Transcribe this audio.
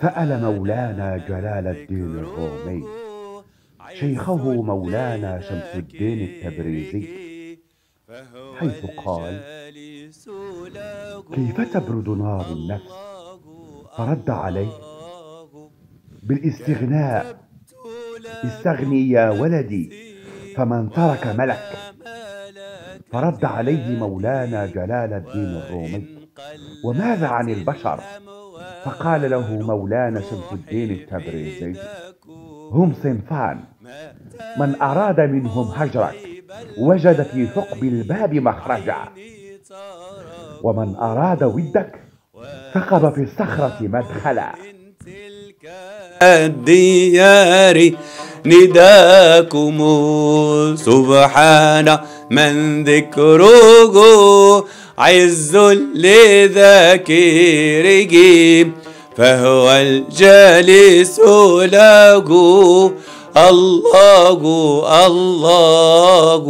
سأل مولانا جلال الدين الرومي شيخه مولانا شمس الدين التبريزي، حيث قال: كيف تبرد نار النفس؟ فرد عليه: بالاستغناء، استغني يا ولدي فمن ترك ملك. فرد عليه مولانا جلال الدين الرومي: وماذا عن البشر؟ فقال له مولانا شمس الدين التبريزي: هم صنفان، من أراد منهم هجرك وجد في ثقب الباب مخرجا، ومن أراد ودك ثقب في الصخرة مدخلا. الديار نداكم سبحان من ذكره عز لذاكره، فهو الجالس له الله الله.